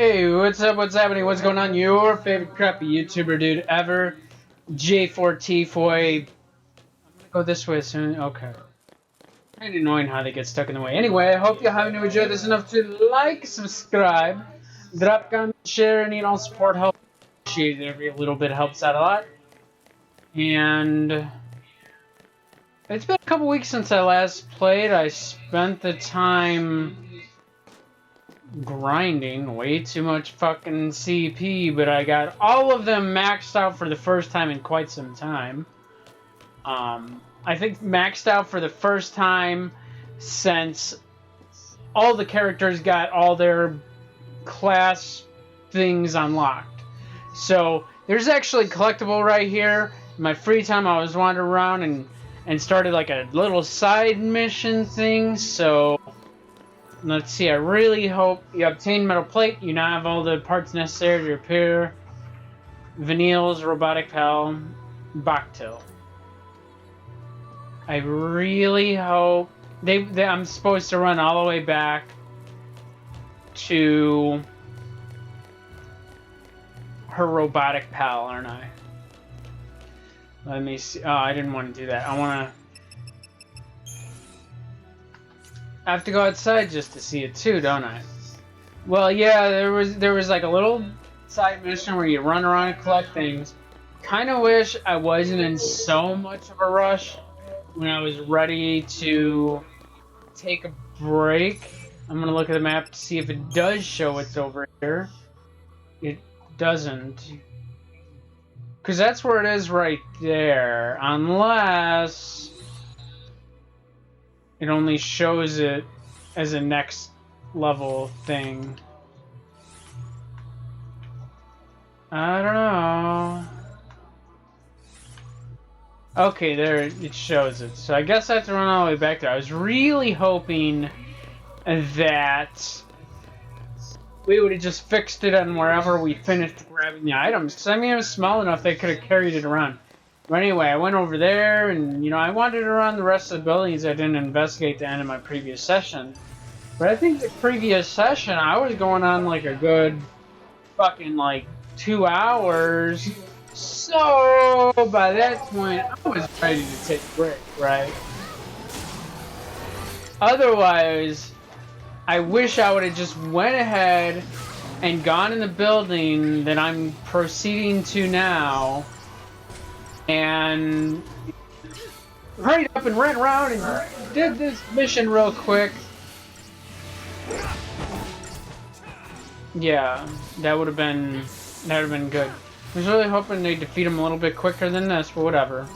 Hey, what's up? What's happening? What's going on? Your favorite crappy YouTuber dude ever, J4T Foy. I'm gonna go this way soon. Okay. Kind of annoying how they get stuck in the way. Anyway, I hope you're having to enjoy this enough to like, subscribe, drop, comment, share, and all support help. Appreciate it. Every little bit helps out a lot. And it's been a couple weeks since I last played. I spent the time grinding way too much fucking CP, but I got all of them maxed out for the first time in quite some time. I think maxed out for the first time since all the characters got all their class things unlocked. So there's actually a collectible right here. In my free time I was wandering around and started like a little side mission thing, so let's see, I really hope you obtain metal plate. You now have all the parts necessary to repair Vanille's robotic pal, Bactil. I really hope... I'm supposed to run all the way back to her robotic pal, aren't I? Let me see. Oh, I didn't want to do that. I have to go outside just to see it too, don't I? Well, yeah, there was like a little side mission where you run around and collect things. Kind of wish I wasn't in so much of a rush when I was ready to take a break. I'm gonna look at the map to see if it does show what's over here. It doesn't. Because that's where it is right there. Unless it only shows it as a next level thing. I don't know. Okay, there it shows it. So I guess I have to run all the way back there. I was really hoping that we would have just fixed it on wherever we finished grabbing the items. 'Cause I mean, it was small enough they could have carried it around. But anyway, I went over there and, I wandered around the rest of the buildings. I didn't investigate the end of my previous session. But I think the previous session, I was going on like a good fucking like 2 hours. So by that point, I was ready to take a break, right? Otherwise, I wish I would have just went ahead and gone in the building that I'm proceeding to now and hurried up and ran around and did this mission real quick. Yeah, that would have been good. I was really hoping they'd defeat him a little bit quicker than this, but whatever.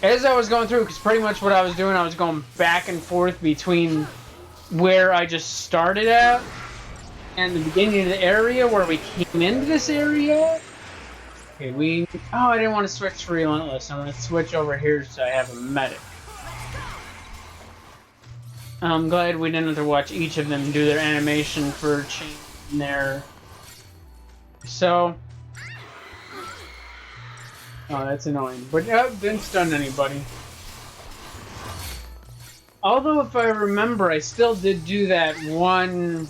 As I was going through, because pretty much what I was doing, I was going back and forth between where I just started at and the beginning of the area where we came into this area. Okay, I didn't want to switch to Relentless. I'm going to switch over here so I have a medic. I'm glad we didn't have to watch each of them do their animation for changing their... So... Oh, that's annoying. But didn't stun anybody. Although, if I remember, I still did do that one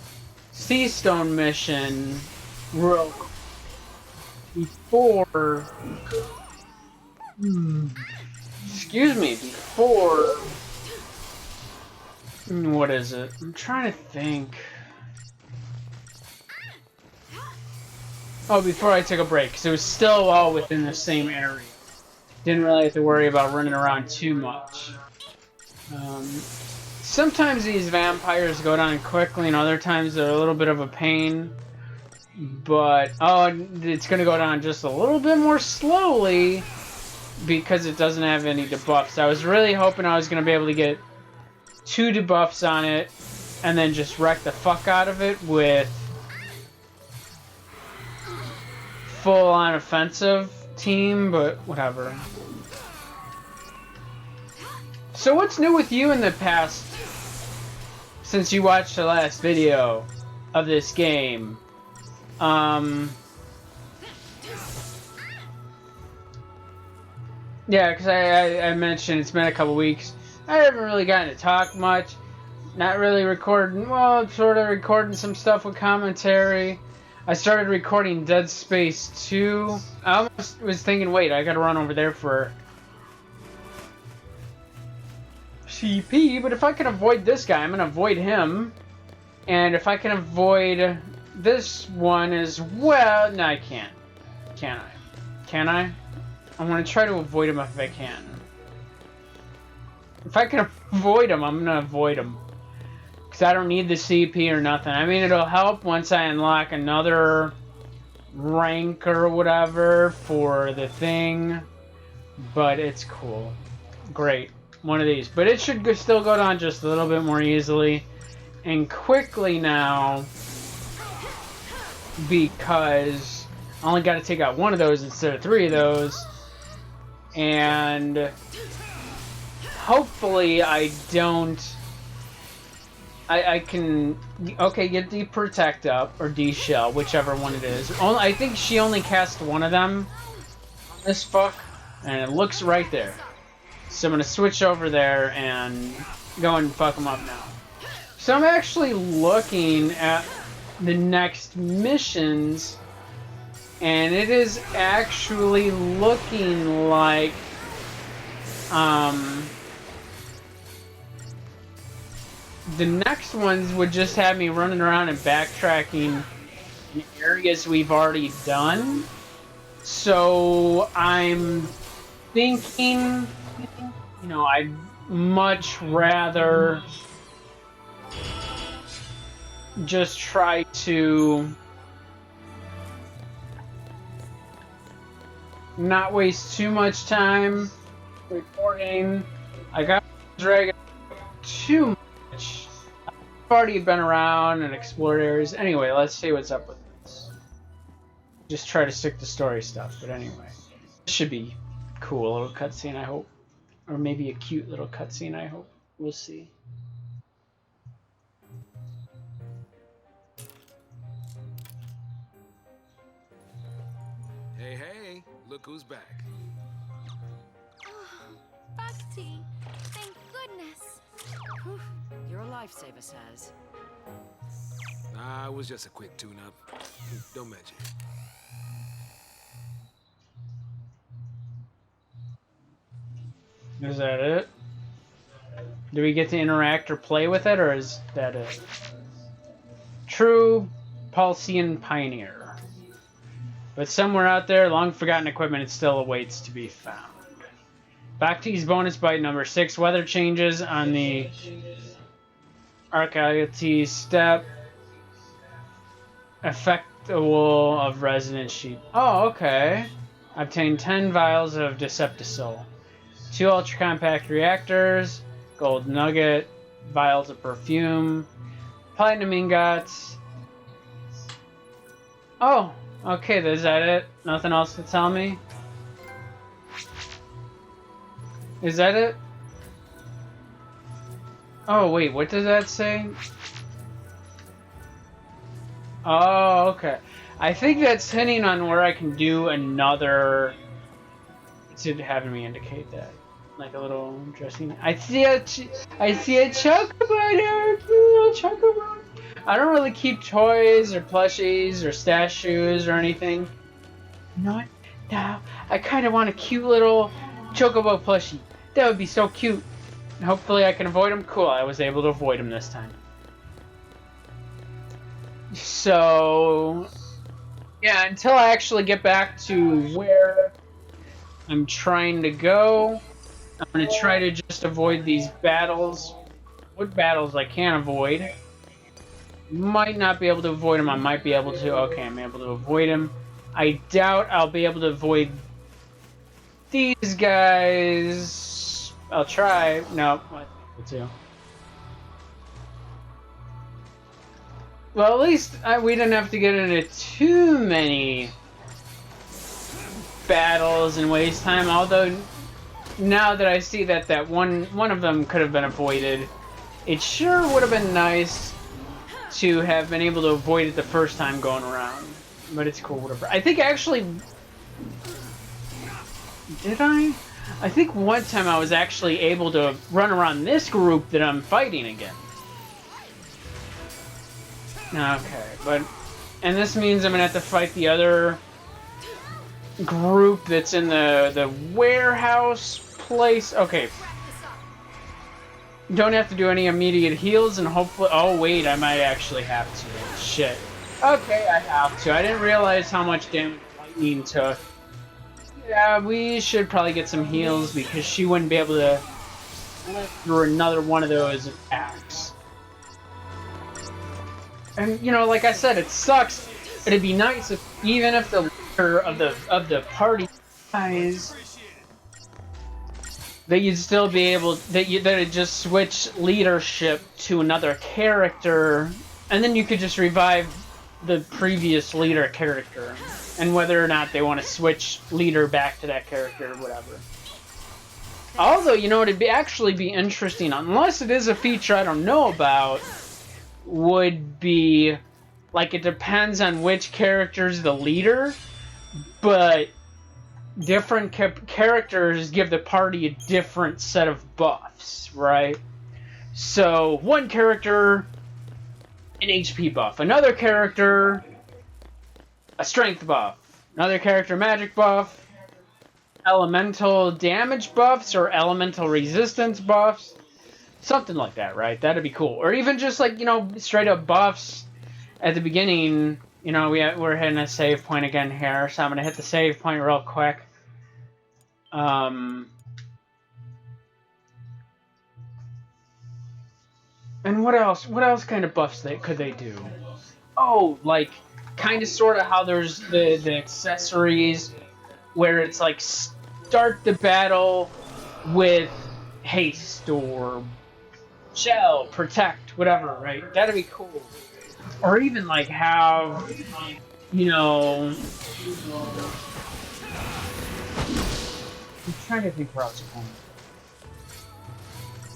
Sea Stone mission real quick before... Excuse me, before... What is it? I'm trying to think. Oh, before I took a break, because it was still all within the same area. Didn't really have to worry about running around too much. Sometimes these vampires go down quickly, and other times they're a little bit of a pain. But, it's going to go down just a little bit more slowly because it doesn't have any debuffs. I was really hoping I was going to be able to get 2 debuffs on it and then just wreck the fuck out of it with full-on offensive team, but whatever. So what's new with you in the past since you watched the last video of this game? Yeah, because I mentioned it's been a couple weeks. I haven't really gotten to talk much. Not really recording, well, sort of recording some stuff with commentary. I started recording Dead Space 2. I almost was thinking, wait, I gotta run over there for CP, but if I can avoid this guy, I'm gonna avoid him. And if I can avoid this one as well, no, I can't. Can I? Can I? I'm gonna try to avoid him if I can. If I can avoid him, I'm gonna avoid him. Because I don't need the CP or nothing. I mean, it'll help once I unlock another rank or whatever for the thing. But it's cool. Great. One of these. But it should still go down just a little bit more easily and quickly now. Because I only got to take out one of those instead of 3 of those. And hopefully I don't... I can... Okay, get the Protect up, or D-Shell, whichever one it is. I think she only cast one of them on this fuck, and it looks right there. So I'm going to switch over there and go and fuck them up now. So I'm actually looking at the next missions, and it is actually looking like... the next ones would just have me running around and backtracking in areas we've already done. So I'm thinking, you know, I'd much rather just try to not waste too much time recording. I got dragging too much. I've already been around and explored areas. Anyway, let's see what's up with this. Just try to stick to story stuff, but anyway. This should be cool, a little cutscene, I hope. Or maybe a cute little cutscene, I hope. We'll see. Hey, hey, look who's back. Oh, Bhakti, thank goodness. Whew, you're a lifesaver, Saz. Nah, it was just a quick tune-up. Don't mention it. Is that it? Do we get to interact or play with it, or is that it? True Pulsian Pioneer. But somewhere out there, long-forgotten equipment, it still awaits to be found. Bhakti's bonus bite number 6. Weather changes on the Archaeality step. Effectual of Resonant Sheep. Oh, okay. Obtain 10 vials of Deceptisol. 2 ultra-compact reactors. Gold nugget. Vials of perfume. Platinum ingots. Oh, okay, is that it? Nothing else to tell me? Is that it? Oh, wait, what does that say? Oh, okay. I think that's hinting on where I can do another... It's having me indicate that. Like a little dressing... I see a chocobo here! Little chocobo! I don't really keep toys or plushies or stash shoes or anything. You know what? Now, I kind of want a cute little chocobo plushie. That would be so cute. Hopefully I can avoid him. Cool, I was able to avoid him this time. So, yeah, until I actually get back to where I'm trying to go, I'm going to try to just avoid these battles. What battles I can avoid. Might not be able to avoid him. I might be able to. Okay, I'm able to avoid him. I doubt I'll be able to avoid these guys. I'll try. Nope. I think too. Well, at least we didn't have to get into too many battles and waste time. Although, now that I see that one of them could have been avoided, it sure would have been nice to have been able to avoid it the first time going around. But it's cool, whatever. I think actually... Did I? I think one time I was actually able to run around this group that I'm fighting again. Okay, but... And this means I'm gonna have to fight the other group that's in the warehouse place. Okay. Don't have to do any immediate heals, and hopefully... Oh, wait, I might actually have to. Shit. Okay, I have to. I didn't realize how much damage lightning took. Yeah, we should probably get some heals, because she wouldn't be able to through another one of those attacks. And, you know, like I said, it sucks. It'd be nice if, even if the leader of the party dies, that you'd still be able, that it'd just switch leadership to another character, and then you could just revive the previous leader character, and whether or not they want to switch leader back to that character or whatever. Although, you know, it'd actually be interesting, unless it is a feature I don't know about, would be, like, it depends on which character's the leader, but different characters give the party a different set of buffs, right? So, one character, an HP buff. Another character, a strength buff. Another character, magic buff. Elemental damage buffs or elemental resistance buffs. Something like that, right? That'd be cool. Or even just, like, you know, straight up buffs at the beginning. You know, we're hitting a save point again here, so I'm going to hit the save point real quick. And what else? What else kind of buffs could they do? Oh, like, kind of sort of how there's the accessories where it's like start the battle with haste or shell, protect, whatever, right? That'd be cool. Or even like have, you know, I'm trying to think where else going.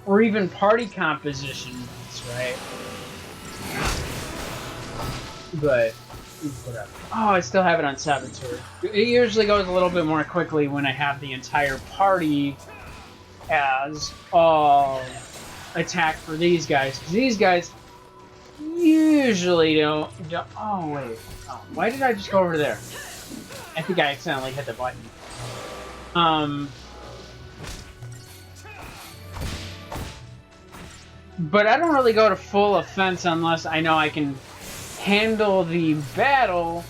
Or even party compositions, right? But whatever. Oh, I still have it on Saboteur. It usually goes a little bit more quickly when I have the entire party as attack for these guys. Because these guys usually don't... Oh, wait. Oh, why did I just go over there? I think I accidentally hit the button. But I don't really go to full offense unless I know I can handle the battle,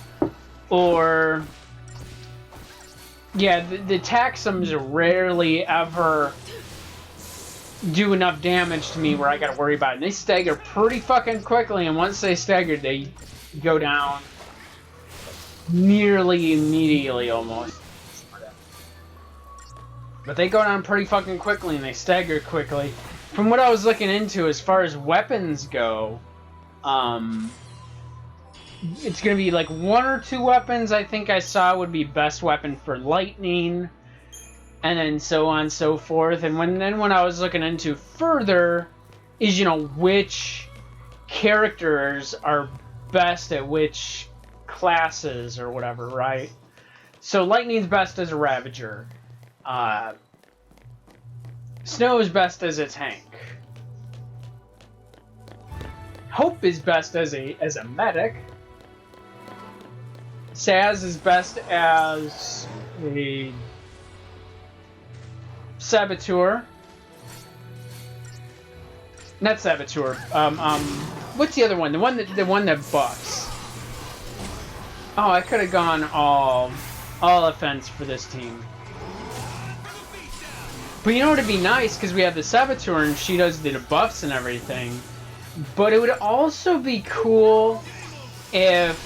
or... Yeah, the Taxums rarely ever do enough damage to me where I gotta worry about it. And they stagger pretty fucking quickly, and once they stagger, they go down nearly immediately, almost. But they go down pretty fucking quickly, and they stagger quickly. From what I was looking into, as far as weapons go, it's gonna be like 1 or 2 weapons I think I saw would be best weapon for lightning, and then so on and so forth. And when I was looking into further, is, you know, which characters are best at which classes or whatever, right? So lightning's best as a Ravager. Snow is best as a tank. Hope is best as a medic. Saz is best as a Saboteur. Not Saboteur. What's the other one? The one that buffs. Oh, I could have gone all offense for this team. But you know what would be nice, because we have the Saboteur and she does the debuffs and everything. But it would also be cool if...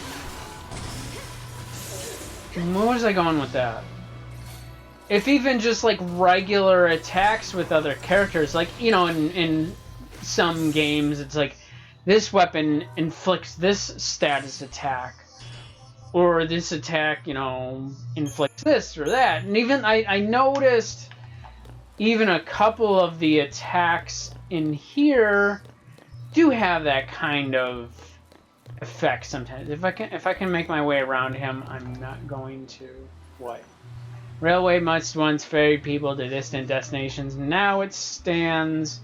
Where was I going with that? If even just like regular attacks with other characters, like, you know, in some games it's like this weapon inflicts this status attack, or this attack, you know, inflicts this or that. And even I noticed even a couple of the attacks in here do have that kind of effect sometimes. If I can make my way around him, I'm not going to. What? Railway must once ferry people to distant destinations. Now it stands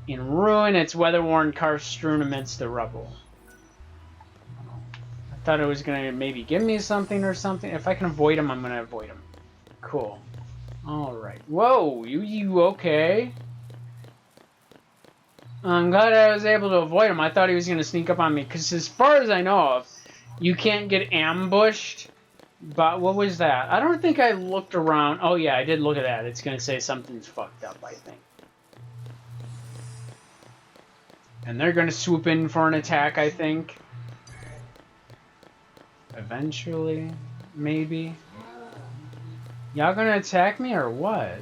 in ruin, its weather-worn cars strewn amidst the rubble. Thought it was gonna maybe give me something or something. If I can avoid him, I'm gonna avoid him. Cool. Alright. Whoa, you okay? I'm glad I was able to avoid him. I thought he was gonna sneak up on me, because as far as I know of, you can't get ambushed. But what was that? I don't think I looked around. Oh yeah, I did look at that. It's gonna say something's fucked up, I think. And they're gonna swoop in for an attack, I think. Eventually, maybe. Y'all gonna attack me or what?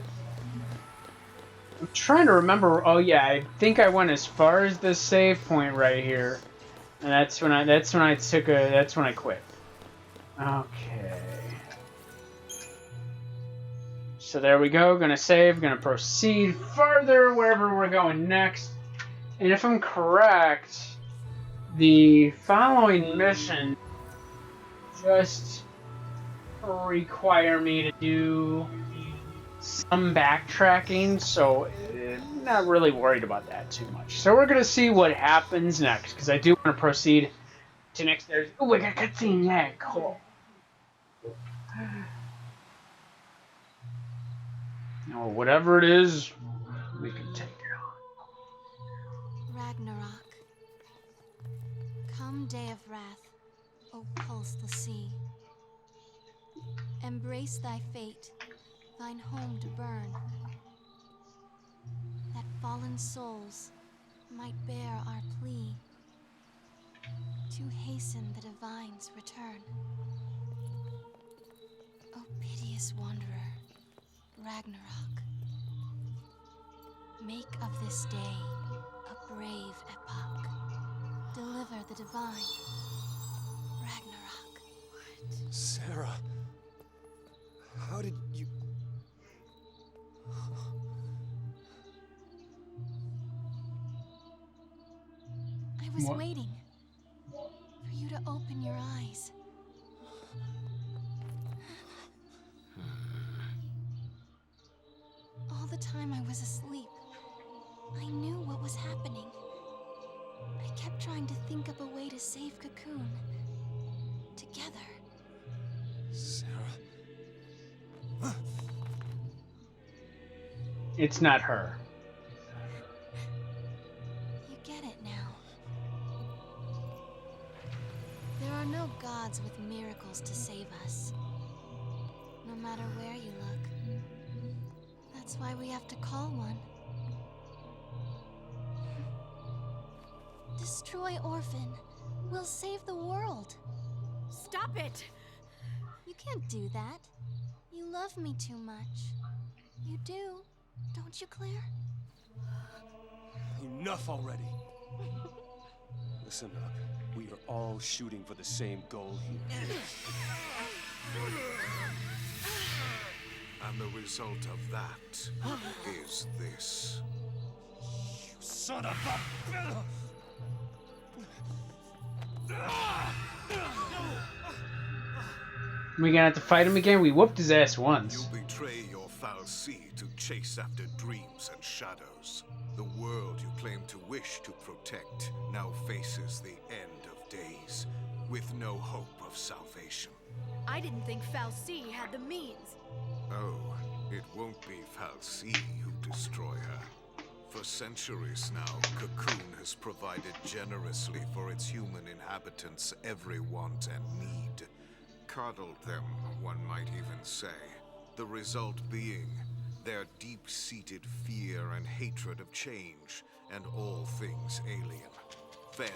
I'm trying to remember. Oh yeah, I think I went as far as this save point right here, and that's when I quit. Okay. So there we go. Gonna save. Gonna proceed further wherever we're going next. And if I'm correct, the following mission just require me to do some backtracking, so not really worried about that too much. So we're gonna see what happens next, because I do want to proceed to next. There's we got a cutscene. Yeah, cool. Or whatever it is, we can take it on. Ragnarok. Come day of wrath, O pulse the sea. Embrace thy fate, thine home to burn, that fallen souls might bear our plea to hasten the divine's return. O piteous wanderer, Ragnarok, make of this day a brave epoch. Deliver the divine, Ragnarok. Sarah, how did you... I was What? waiting for you to open your eyes. All the time I was asleep, I knew what was happening. I kept trying to think of a way to save Cocoon. Together. Sarah... It's not her. You get it now. There are no gods with miracles to save us. No matter where you look. That's why we have to call one. Destroy Orphan. We'll save the world. Stop it! You can't do that. You love me too much. You do, don't you, Claire? Enough already. Listen up. We are all shooting for the same goal here. And the result of that is this. You son of a... We gonna have to fight him again? We whooped his ass once. You betray your foul sea to chase after dreams and shadows. The world you claim to wish to protect now faces the end of days, with no hope of salvation. I didn't think Fal'Cie had the means. Oh, it won't be Fal'Cie who destroy her. For centuries now, Cocoon has provided generously for its human inhabitants every want and need. Coddled them, one might even say. The result being their deep-seated fear and hatred of change and all things alien. Fed,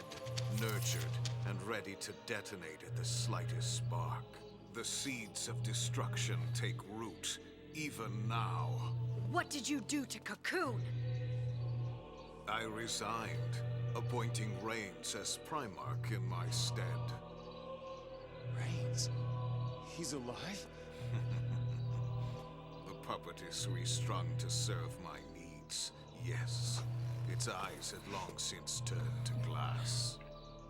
nurtured, and ready to detonate at the slightest spark. The seeds of destruction take root, even now. What did you do to Cocoon? I resigned, appointing Reigns as Primarch in my stead. Reigns? He's alive? The puppet is restrung to serve my needs, yes. Its eyes had long since turned to glass.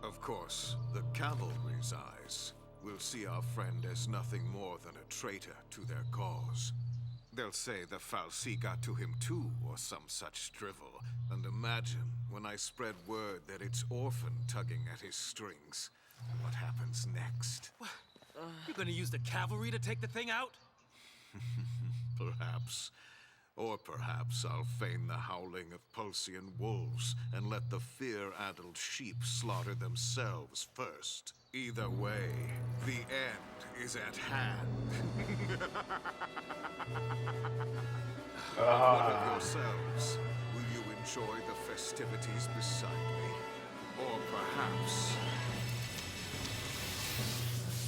Of course, the cavalry's eyes will see our friend as nothing more than a traitor to their cause. They'll say the Fal'Cie got to him too, or some such drivel. And imagine when I spread word that it's Orphan tugging at his strings. What happens next? You're gonna use the cavalry to take the thing out? Perhaps. Or perhaps I'll feign the howling of Pulsian wolves and let the fear-addled sheep slaughter themselves first. Either way, the end is at hand. One of yourselves, will you enjoy the festivities beside me? Or perhaps...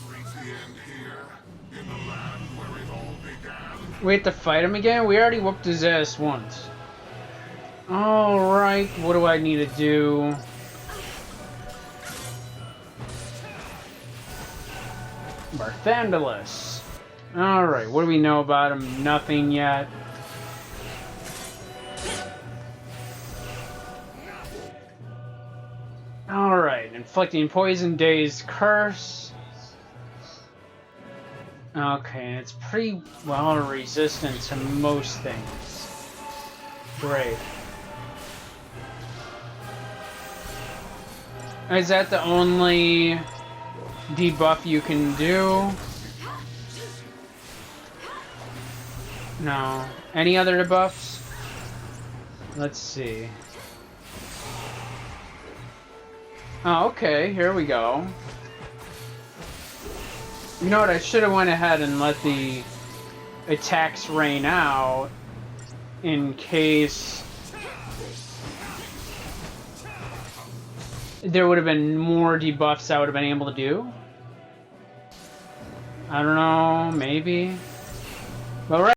reach the end here, in the land where it all began? We have to fight him again? We already whooped his ass once. Alright, what do I need to do? Barthandalus. Alright, what do we know about him? Nothing yet. Alright, inflicting poison, dazed, curse. Okay, it's pretty well resistant to most things. Great. Is that the only debuff you can do? No. Any other debuffs? Let's see. Oh, okay, here we go. You know what, I should have went ahead and let the attacks rain out in case there would have been more debuffs I would have been able to do. I don't know, maybe. But right